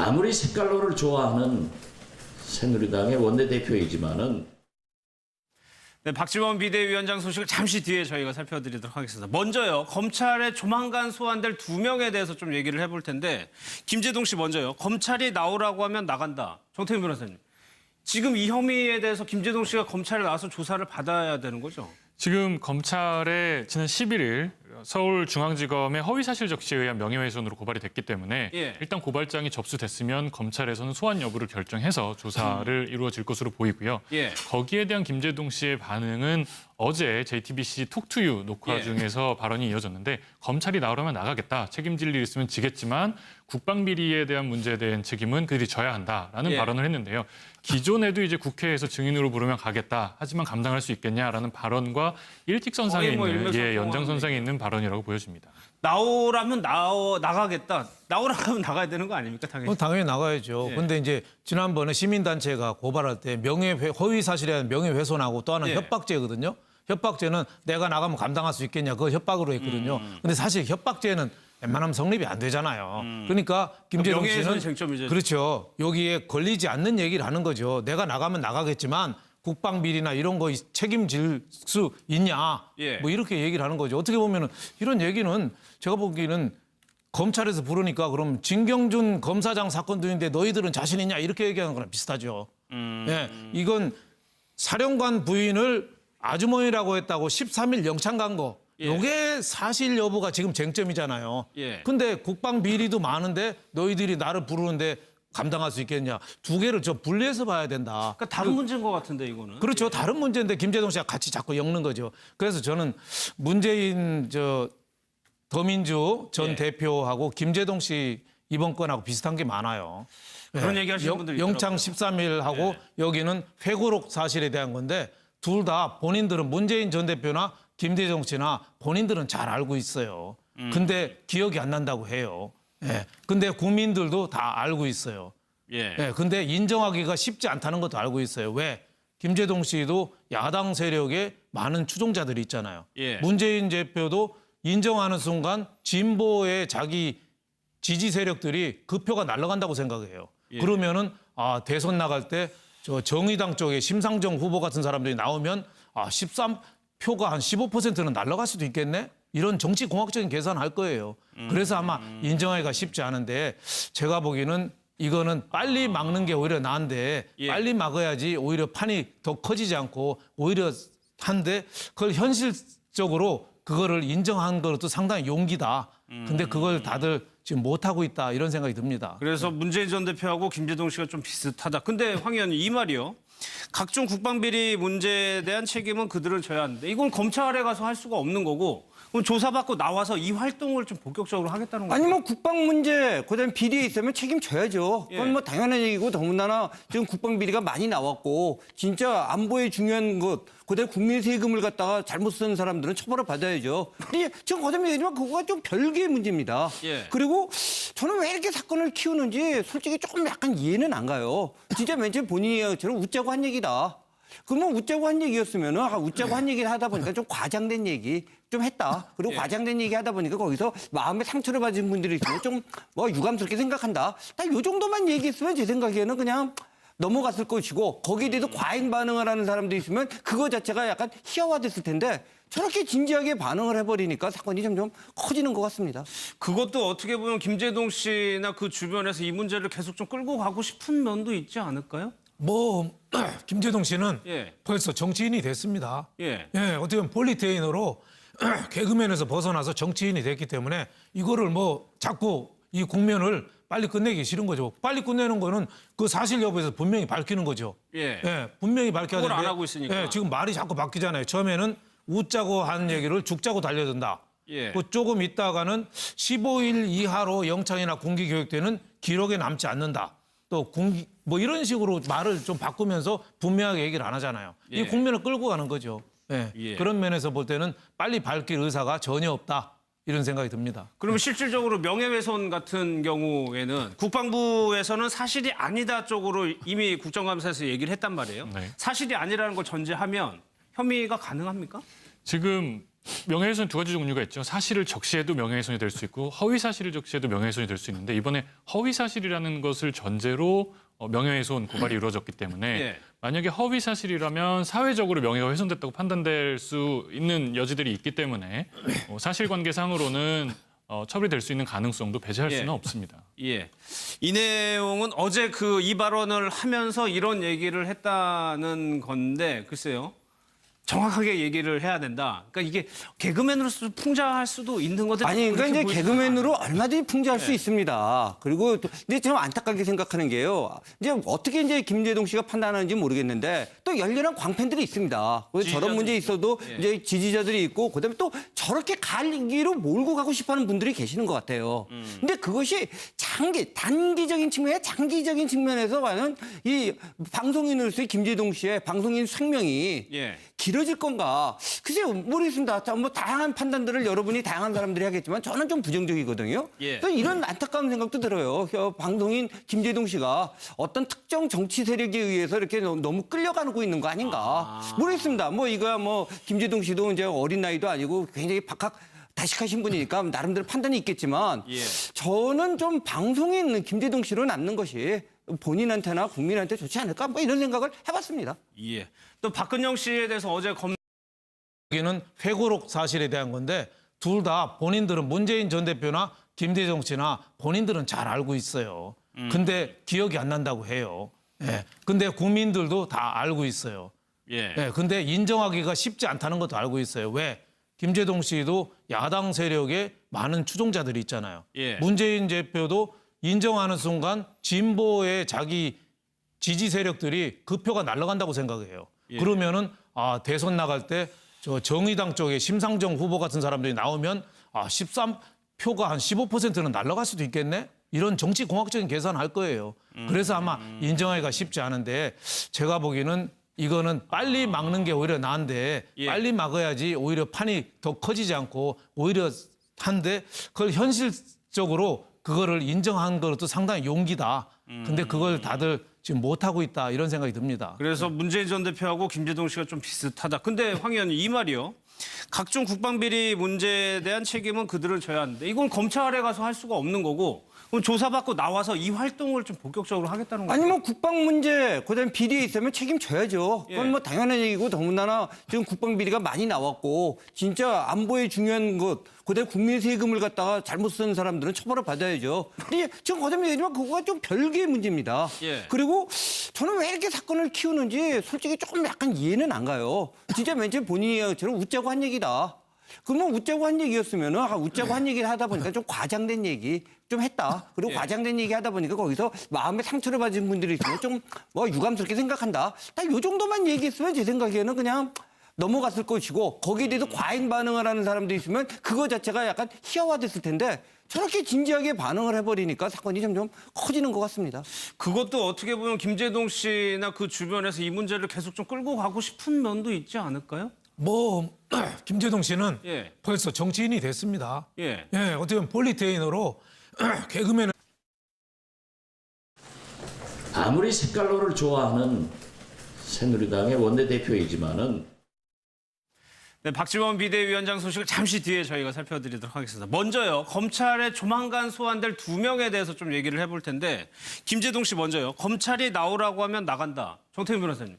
아무리 색깔론을 좋아하는 새누리당의 원내대표이지만은 네, 박지원 비대위원장 소식을 잠시 뒤에 저희가 살펴드리도록 하겠습니다. 먼저요, 검찰에 조만간 소환될 2명에 대해서 좀 얘기를 해볼 텐데, 김재동 씨 먼저요. 검찰이 나오라고 하면 나간다. 정태균 변호사님. 지금 이 혐의에 대해서 김재동 씨가 검찰에 나와서 조사를 받아야 되는 거죠? 지금 검찰에 지난 11일 서울중앙지검의 허위사실 적시에 의한 명예훼손으로 고발이 됐기 때문에 일단 고발장이 접수됐으면 검찰에서는 소환 여부를 결정해서 조사를 이루어질 것으로 보이고요. 거기에 대한 김재동 씨의 반응은 어제 JTBC 톡투유 녹화 중에서 발언이 이어졌는데 검찰이 나오려면 나가겠다. 책임질 일 있으면 지겠지만 국방비리에 대한 문제에 대한 책임은 그들이 져야 한다라는 발언을 했는데요. 기존에도 이제 국회에서 증인으로 부르면 가겠다. 하지만 감당할 수 있겠냐라는 발언과 일직선상에 있는 연장선상에 있는 발언이라고 보여집니다. 나오라면 나가겠다. 나오라면 나가야 되는 거 아닙니까? 당연히 나가야죠. 근데 이제 지난번에 시민단체가 고발할 때 허위 사실에 대한 명예훼손하고 또 하나는 협박죄거든요. 협박죄는 내가 나가면 감당할 수 있겠냐. 그거 협박으로 했거든요. 근데 사실 협박죄는 웬만하면 성립이 안 되잖아요. 그러니까 김재동 씨는 쟁점이죠. 그렇죠. 여기에 걸리지 않는 얘기를 하는 거죠. 내가 나가면 나가겠지만 국방비리나 이런 거 책임질 수 있냐. 뭐 이렇게 얘기를 하는 거죠. 어떻게 보면은 이런 얘기는 제가 보기에는 검찰에서 부르니까 그럼 진경준 검사장 사건도 있는데 너희들은 자신 있냐 이렇게 얘기하는 거랑 비슷하죠. 이건 사령관 부인을 아주머니라고 했다고 13일 영창 간 거. 이게 사실 여부가 지금 쟁점이잖아요. 근데 국방 비리도 많은데 너희들이 나를 부르는데 감당할 수 있겠냐. 두 개를 분리해서 봐야 된다. 그러니까 다른 문제인 것 같은데 이거는. 그렇죠. 다른 문제인데 김재동 씨가 같이 자꾸 엮는 거죠. 그래서 저는 문재인 더민주 전 대표하고 김재동 씨 이번 건하고 비슷한 게 많아요. 그런 얘기 하시는 분들이 있더라고요. 영창 13일하고 여기는 회고록 사실에 대한 건데 둘 다 본인들은 문재인 전 대표나 김대중 씨나 본인들은 잘 알고 있어요. 근데 기억이 안 난다고 해요. 근데 국민들도 다 알고 있어요. 근데 인정하기가 쉽지 않다는 것도 알고 있어요. 왜? 김재동 씨도 야당 세력에 많은 추종자들이 있잖아요. 문재인 대표도 인정하는 순간 진보의 자기 지지 세력들이 그 표가 날아간다고 생각해요. 그러면은 대선 나갈 때 정의당 쪽에 심상정 후보 같은 사람들이 나오면 13표가 한 15%는 날아갈 수도 있겠네? 이런 정치공학적인 계산을 할 거예요. 그래서 아마 인정하기가 쉽지 않은데 제가 보기에는 이거는 빨리 막는 게 오히려 나은데 빨리 막아야지 오히려 판이 더 커지지 않고 오히려 한데 그걸 현실적으로 그거를 인정한 것도 상당히 용기다. 근데 그걸 다들 지금 못하고 있다 이런 생각이 듭니다. 그래서 문재인 전 대표하고 김재동 씨가 좀 비슷하다. 근데 황 의원님 이 말이요. 각종 국방비리 문제에 대한 책임은 그들은 져야 하는데 이건 검찰에 가서 할 수가 없는 거고 그럼 조사받고 나와서 이 활동을 좀 본격적으로 하겠다는 거죠. 아니 뭐 국방 문제, 그다음에 비리에 있으면 책임져야죠. 그건 뭐 당연한 얘기고 더군다나 지금 국방 비리가 많이 나왔고 진짜 안보에 중요한 것, 그다음에 국민 세금을 갖다가 잘못 쓴 사람들은 처벌을 받아야죠. 근데 지금 거듭 얘기지만 그거가 좀 별개의 문제입니다. 그리고 저는 왜 이렇게 사건을 키우는지 솔직히 조금 약간 이해는 안 가요. 진짜 맨 처음 본인이 저는 웃자고 한 얘기다. 그러면 웃자고 한 얘기였으면은 웃자고 한 얘기를 하다 보니까 좀 과장된 얘기 좀 했다. 그리고 과장된 얘기 하다 보니까 거기서 마음에 상처를 받은 분들이 있으면 좀 뭐 유감스럽게 생각한다. 딱 요 정도만 얘기했으면 제 생각에는 그냥 넘어갔을 것이고 거기에 대해서 과잉 반응을 하는 사람도 있으면 그거 자체가 약간 희화화됐을 텐데 저렇게 진지하게 반응을 해버리니까 사건이 점점 커지는 것 같습니다. 그것도 어떻게 보면 김재동 씨나 그 주변에서 이 문제를 계속 좀 끌고 가고 싶은 면도 있지 않을까요? 김재동 씨는 벌써 정치인이 됐습니다. 어떻게 보면 폴리테이너로 개그맨에서 벗어나서 정치인이 됐기 때문에 이거를 자꾸 이 국면을 빨리 끝내기 싫은 거죠. 빨리 끝내는 거는 그 사실 여부에서 분명히 밝히는 거죠. 분명히 밝혀야 되는데 그걸 안 하고 있으니까. 지금 말이 자꾸 바뀌잖아요. 처음에는 웃자고 한 얘기를 죽자고 달려든다. 조금 있다가는 15일 이하로 영창이나 군기교육 때는 기록에 남지 않는다. 또 이런 식으로 말을 좀 바꾸면서 분명하게 얘기를 안 하잖아요. 이 국면을 끌고 가는 거죠. 그런 면에서 볼 때는 빨리 밝힐 의사가 전혀 없다. 이런 생각이 듭니다. 그러면 실질적으로 명예훼손 같은 경우에는 국방부에서는 사실이 아니다 쪽으로 이미 국정감사에서 얘기를 했단 말이에요. 사실이 아니라는 걸 전제하면 혐의가 가능합니까? 지금 명예훼손 두 가지 종류가 있죠. 사실을 적시해도 명예훼손이 될 수 있고 허위 사실을 적시해도 명예훼손이 될 수 있는데 이번에 허위 사실이라는 것을 전제로 명예훼손 고발이 이루어졌기 때문에 예. 만약에 허위 사실이라면 사회적으로 명예가 훼손됐다고 판단될 수 있는 여지들이 있기 때문에 사실관계상으로는 처벌될 수 있는 가능성도 배제할 수는 없습니다. 예. 이 내용은 어제 이 발언을 하면서 이런 얘기를 했다는 건데 글쎄요. 정확하게 얘기를 해야 된다. 그러니까 이게 개그맨으로서 풍자할 수도 있는 건데 아니, 그러니까 이제 그렇게 개그맨으로 얼마든지 풍자할 수 있습니다. 그리고 근데 좀 안타깝게 생각하는 게요. 이제 어떻게 이제 김재동 씨가 판단하는지 모르겠는데 또 열렬한 광팬들이 있습니다. 저런 문제 있어도 이제 지지자들이 있고 그다음에 또 저렇게 갈기로 몰고 가고 싶어하는 분들이 계시는 것 같아요. 근데 그것이 단기적인 측면에 장기적인 측면에서 봐는 이 방송인으로서의 김재동 씨의 방송인 생명이 길어질 건가? 글쎄요, 모르겠습니다. 뭐 다양한 판단들을 여러분이 다양한 사람들이 하겠지만 저는 좀 부정적이거든요. 그래서 이런 안타까운 생각도 들어요. 방송인 김재동 씨가 어떤 특정 정치 세력에 의해서 이렇게 너무 끌려가고 있는 거 아닌가? 모르겠습니다. 뭐 이거야 뭐 김재동 씨도 이제 어린 나이도 아니고 굉장히 다식하신 분이니까 나름대로 판단이 있겠지만 저는 좀 방송인 김재동 씨로 남는 것이 본인한테나 국민한테 좋지 않을까? 뭐 이런 생각을 해봤습니다. 예. 또 박근영 씨에 대해서 어제 여기는 회고록 사실에 대한 건데 둘 다 본인들은 문재인 전 대표나 김대중 씨나 본인들은 잘 알고 있어요. 근데 기억이 안 난다고 해요. 예. 근데 국민들도 다 알고 있어요. 예. 근데 인정하기가 쉽지 않다는 것도 알고 있어요. 왜? 김재동 씨도 야당 세력의 많은 추종자들이 있잖아요. 문재인 대표도 인정하는 순간 진보의 자기 지지 세력들이 그 표가 날아간다고 생각해요. 그러면은 대선 나갈 때 저 정의당 쪽에 심상정 후보 같은 사람들이 나오면 13표가 한 15%는 날아갈 수도 있겠네? 이런 정치 공학적인 계산을 할 거예요. 그래서 아마 인정하기가 쉽지 않은데 제가 보기에는 이거는 빨리 막는 게 오히려 나은데 빨리 막아야지 오히려 판이 더 커지지 않고 오히려 한데 그걸 현실적으로 그거를 인정한 것도 상당히 용기다. 근데 그걸 다들 지금 못하고 있다 이런 생각이 듭니다. 그래서 문재인 전 대표하고 김재동 씨가 좀 비슷하다. 근데 황 의원님 이 말이요. 각종 국방비리 문제에 대한 책임은 그들을 져야 하는데 이건 검찰에 가서 할 수가 없는 거고 그럼 조사받고 나와서 이 활동을 좀 본격적으로 하겠다는 거죠. 아니 뭐 국방 문제 그다음에 비리에 있으면 책임져야죠. 그건 뭐 당연한 얘기고 더군다나 지금 국방 비리가 많이 나왔고 진짜 안보에 중요한 것 그다음에 국민 세금을 갖다가 잘못 쓴 사람들은 처벌을 받아야죠. 근데 지금 거듭 얘기지만 그거가 좀 별개의 문제입니다. 그리고 저는 왜 이렇게 사건을 키우는지 솔직히 조금 약간 이해는 안 가요. 진짜 맨 처음 본인이 얘기처럼 웃자고 한 얘기다. 그러면 웃자고 한 얘기였으면 웃자고 한 얘기를 하다 보니까 좀 과장된 얘기 좀 했다. 그리고 과장된 얘기 하다 보니까 거기서 마음에 상처를 받은 분들이 있으면 좀 뭐 유감스럽게 생각한다. 딱 요 정도만 얘기했으면 제 생각에는 그냥 넘어갔을 것이고 거기에 대해서 과잉 반응을 하는 사람도 있으면 그거 자체가 약간 희화화됐을 텐데 저렇게 진지하게 반응을 해버리니까 사건이 점점 커지는 것 같습니다. 그것도 어떻게 보면 김재동 씨나 그 주변에서 이 문제를 계속 좀 끌고 가고 싶은 면도 있지 않을까요? 뭐 김재동 씨는 벌써 정치인이 됐습니다. 어떻게 보면 폴리테이너로 개그맨을 아무리 색깔론을 좋아하는 새누리당의 원내대표이지만은 박지원 비대위원장 소식을 잠시 뒤에 저희가 살펴드리도록 하겠습니다. 먼저요. 검찰에 조만간 소환될 2명에 대해서 좀 얘기를 해볼 텐데 김재동 씨 먼저요. 검찰이 나오라고 하면 나간다. 정태균 변호사님.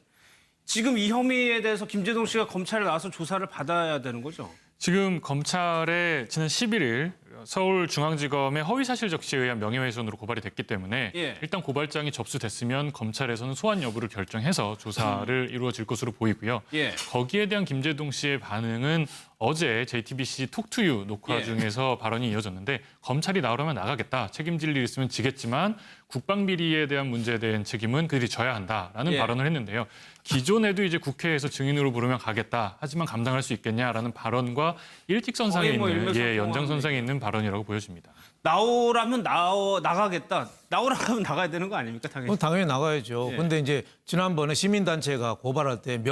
지금 이 혐의에 대해서 김재동 씨가 검찰에 나와서 조사를 받아야 되는 거죠? 지금 검찰에 지난 11일 서울중앙지검의 허위사실 적시에 의한 명예훼손으로 고발이 됐기 때문에 일단 고발장이 접수됐으면 검찰에서는 소환 여부를 결정해서 조사를 이루어질 것으로 보이고요. 거기에 대한 김재동 씨의 반응은 어제 JTBC 톡투유 녹화 중에서 발언이 이어졌는데 검찰이 나오려면 나가겠다. 책임질 일 있으면 지겠지만 국방비리에 대한 문제에 대한 책임은 그들이 져야 한다라는 발언을 했는데요. 기존에도 이제 국회에서 증인으로 부르면 가겠다. 하지만 감당할 수 있겠냐라는 발언과 일직선상에 있는 연장선상에 있는 발언이라고 보여집니다. 나오라면 나가겠다. 나오라면 나가야 되는 거 아닙니까? 당연히 나가야죠. 근데 이제 지난번에 시민단체가 고발할 때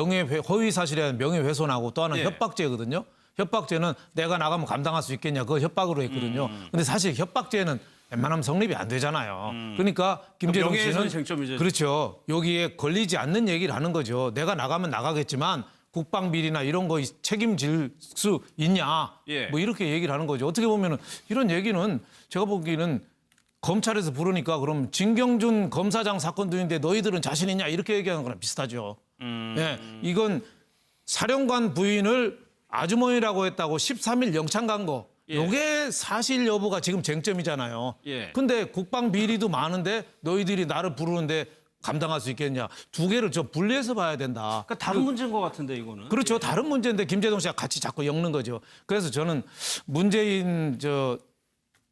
허위 사실에 대한 명예훼손하고 또 하나는 협박죄거든요. 협박죄는 내가 나가면 감당할 수 있겠냐. 그거 협박으로 했거든요. 근데 사실 협박죄는 웬만하면 성립이 안 되잖아요. 그러니까 김재동 씨는 쟁점이죠. 그렇죠. 여기에 걸리지 않는 얘기를 하는 거죠. 내가 나가면 나가겠지만 국방 비리나 이런 거 책임질 수 있냐? 예. 뭐 이렇게 얘기를 하는 거죠. 어떻게 보면은 이런 얘기는 제가 보기에는 검찰에서 부르니까 그럼 진경준 검사장 사건도 있는데 너희들은 자신 있냐 이렇게 얘기하는 거랑 비슷하죠. 예, 이건 사령관 부인을 아주머니라고 했다고 13일 영창 간 거. 예. 요게 사실 여부가 지금 쟁점이잖아요. 예. 근데 국방 비리도 많은데 너희들이 나를 부르는데 감당할 수 있겠냐. 두 개를 좀 분리해서 봐야 된다. 그러니까 다른 문제인 것 같은데 이거는. 그렇죠. 다른 문제인데 김재동 씨가 같이 자꾸 엮는 거죠. 그래서 저는 문재인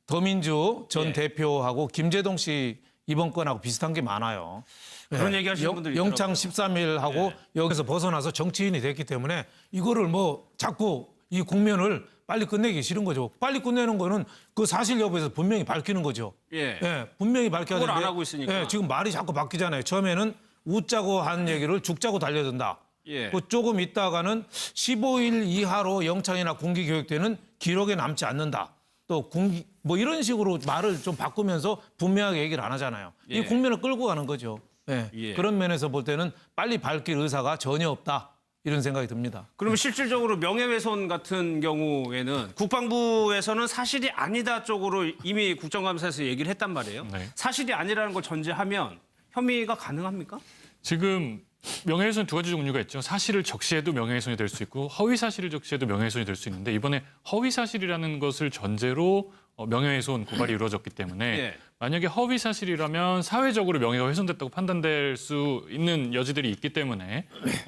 더민주 전 예. 대표하고 김재동 씨 이번 건하고 비슷한 게 많아요. 그런 얘기 하시는 분들이 영창 있더라고요. 13일하고 여기서 벗어나서 정치인이 됐기 때문에 이거를 뭐 자꾸 이 국면을 빨리 끝내기 싫은 거죠. 빨리 끝내는 거는 그 사실 여부에서 분명히 밝히는 거죠. 예. 분명히 밝혀야 그걸 되는데 안 하고 있으니까. 예, 지금 말이 자꾸 바뀌잖아요. 처음에는 웃자고 한 얘기를 죽자고 달려든다. 예. 그 조금 있다가는 15일 이하로 영창이나 군기 교육대는 기록에 남지 않는다. 또 군기 뭐 이런 식으로 말을 좀 바꾸면서 분명하게 얘기를 안 하잖아요. 예. 이 국면을 끌고 가는 거죠. 예. 예. 그런 면에서 볼 때는 빨리 밝힐 의사가 전혀 없다. 이런 생각이 듭니다. 그러면 실질적으로 명예훼손 같은 경우에는 국방부에서는 사실이 아니다 쪽으로 이미 국정감사에서 얘기를 했단 말이에요. 네. 사실이 아니라는 걸 전제하면 혐의가 가능합니까? 지금 명예훼손 두 가지 종류가 있죠. 사실을 적시해도 명예훼손이 될 수 있고 허위 사실을 적시해도 명예훼손이 될 수 있는데 이번에 허위 사실이라는 것을 전제로 명예훼손 고발이 이루어졌기 때문에 예. 만약에 허위 사실이라면 사회적으로 명예가 훼손됐다고 판단될 수 있는 여지들이 있기 때문에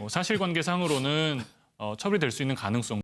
사실관계상으로는 처벌이 될 수 있는 가능성